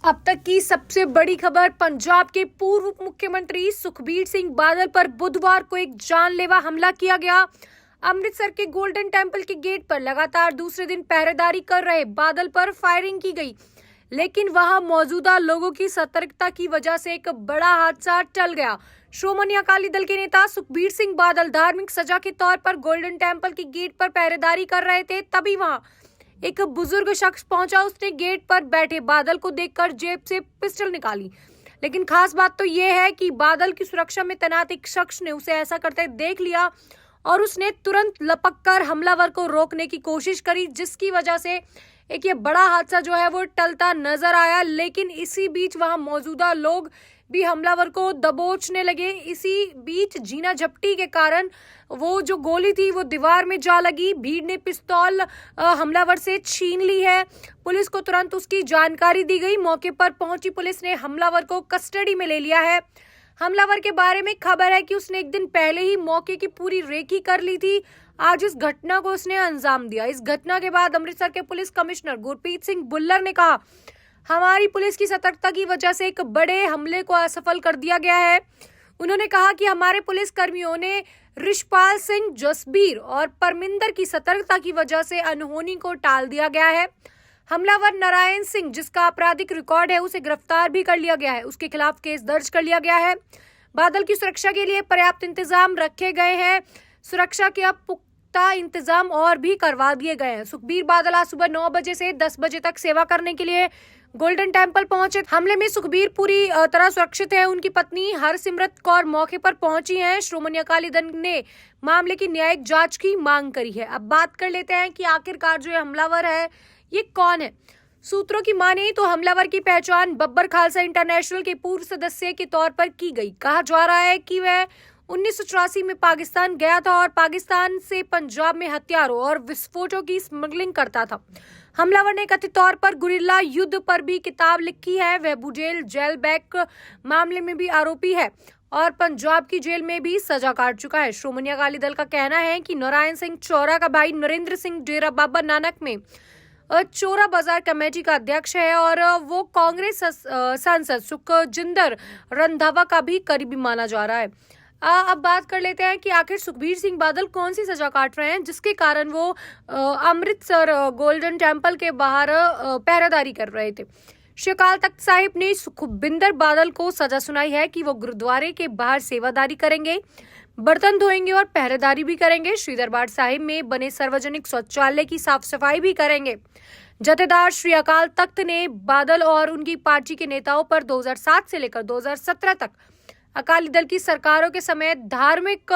अब तक की सबसे बड़ी खबर। पंजाब के पूर्व मुख्यमंत्री सुखबीर सिंह बादल पर बुधवार को एक जानलेवा हमला किया गया। अमृतसर के गोल्डन टेम्पल के गेट पर लगातार दूसरे दिन पहरेदारी कर रहे बादल पर फायरिंग की गई, लेकिन वहां मौजूदा लोगों की सतर्कता की वजह से एक बड़ा हादसा टल गया। श्रोमणी अकाली दल के नेता सुखबीर सिंह बादल धार्मिक सजा के तौर पर गोल्डन टेम्पल के गेट पर पहरेदारी कर रहे थे, तभी वहां एक बुजुर्ग शख्स पहुंचा। उसने गेट पर बैठे बादल को देखकर जेब से पिस्टल निकाली, लेकिन खास बात तो यह है कि बादल की सुरक्षा में तैनात एक शख्स ने उसे ऐसा करते देख लिया और उसने तुरंत लपककर हमलावर को रोकने की कोशिश करी, जिसकी वजह से एक ये बड़ा हादसा जो है वो टलता नजर आया। लेकिन इसी बीच वहां मौजूदा लोग भी हमलावर को दबोचने लगे। इसी बीच जीना झपटी के कारण वो जो गोली थी वो दीवार में जा लगी। भीड़ ने पिस्तौल हमलावर से छीन ली है। पुलिस को तुरंत उसकी जानकारी दी गई। मौके पर पहुंची पुलिस ने हमलावर को कस्टडी में ले लिया है। हमलावर के बारे में खबर है कि उसने एक दिन पहले ही मौके की पूरी रेकी कर ली थी। आज इस घटना को उसने अंजाम दिया। इस घटना के बाद अमृतसर के पुलिस कमिश्नर गुरप्रीत सिंह भुल्लर ने कहा, हमारी पुलिस की सतर्कता की वजह से एक बड़े हमले को असफल कर दिया गया है। उन्होंने कहा कि हमारे पुलिस कर्मियों ने रिशपाल सिंह, जसबीर और परमिंदर की सतर्कता की वजह से अनहोनी को टाल दिया गया है। हमलावर नारायण सिंह, जिसका आपराधिक रिकॉर्ड है, उसे गिरफ्तार भी कर लिया गया है। उसके खिलाफ केस दर्ज कर लिया गया है। बादल की सुरक्षा के लिए पर्याप्त इंतजाम रखे गए हैं। सुरक्षा के अब पुख्ता इंतजाम और भी करवा दिए गए हैं। सुखबीर बादल आज सुबह 9 बजे से 10 बजे तक सेवा करने के लिए गोल्डन टेम्पल पहुंचे। हमले में सुखबीर पूरी तरह सुरक्षित है। उनकी पत्नी हरसिमरत कौर मौके पर पहुंची हैं। श्रोमणी अकाली दल ने मामले की न्यायिक जांच की मांग करी है। अब बात कर लेते हैं कि आखिरकार जो हमलावर है ये कौन है। सूत्रों की माने तो हमलावर की पहचान बब्बर खालसा इंटरनेशनल के पूर्व सदस्य के तौर पर की गई। कहा जा रहा है कि वह 1984 में पाकिस्तान गया था और पाकिस्तान से पंजाब में हथियारों और विस्फोटों की स्मगलिंग करता था। हमलावर ने कथित तौर पर गुरिल्ला युद्ध पर भी किताब लिखी है। वह बुजेल जेल बैक मामले में भी आरोपी है और पंजाब की जेल में भी सजा काट चुका है। श्रोमणी अकाली दल का कहना है कि नारायण सिंह चौरा का भाई नरेंद्र सिंह डेरा बाबा नानक में चोरा बाजार कमेटी का अध्यक्ष है और वो कांग्रेस सांसद सुखजिंदर रंधावा का भी करीबी माना जा रहा है। अब बात कर लेते हैं कि आखिर सुखबीर सिंह बादल कौन सी सजा काट रहे हैं जिसके कारण वो अमृतसर गोल्डन टेम्पल के बाहर पहरेदारी कर रहे थे। श्री अकाल तख्त साहिब ने सुखबिंदर बादल को सजा सुनाई है कि वो गुरुद्वारे के बाहर सेवादारी करेंगे, बर्तन धोएंगे और पहरेदारी भी करेंगे। श्री दरबार साहिब में बने सार्वजनिक शौचालय की साफ सफाई भी करेंगे। जथेदार श्री अकाल तख्त ने बादल और उनकी पार्टी के नेताओं पर 2007 से लेकर 2017 तक अकाली दल की सरकारों के समय धार्मिक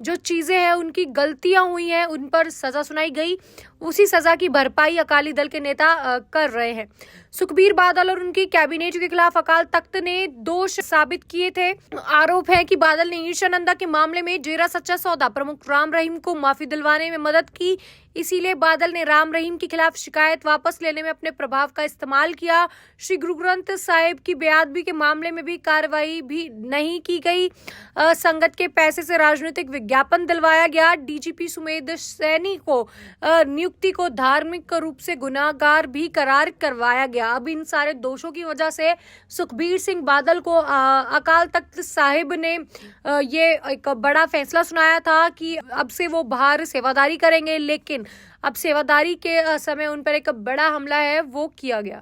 जो चीजें हैं, उनकी गलतियां हुई हैं, उन पर सजा सुनाई गई। उसी सजा की भरपाई अकाली दल के नेता कर रहे हैं। सुखबीर बादल और उनकी कैबिनेट के खिलाफ अकाल तख्त ने दोष साबित किए थे। आरोप है कि बादल ने ईर्षानंदा के मामले में डेरा सच्चा सौदा प्रमुख राम रहीम को माफी दिलवाने में मदद की। इसीलिए बादल ने राम रहीम के खिलाफ शिकायत वापस लेने में अपने प्रभाव का इस्तेमाल किया। श्री गुरु ग्रंथ साहिब की बेअदबी के मामले में भी कार्रवाई भी नहीं की गई। संगत के पैसे से राजनीतिक विज्ञापन दिलवाया गया। डीजीपी सुमेध सैनी को नियुक्ति को धार्मिक रूप से गुनाहगार भी करार करवाया गया। अब इन सारे दोषों की वजह से सुखबीर सिंह बादल को अकाल तख्त साहिब ने ये एक बड़ा फैसला सुनाया था कि अब से वो बाहर सेवादारी करेंगे, लेकिन अब सेवादारी के समय उन पर एक बड़ा हमला है वो किया गया।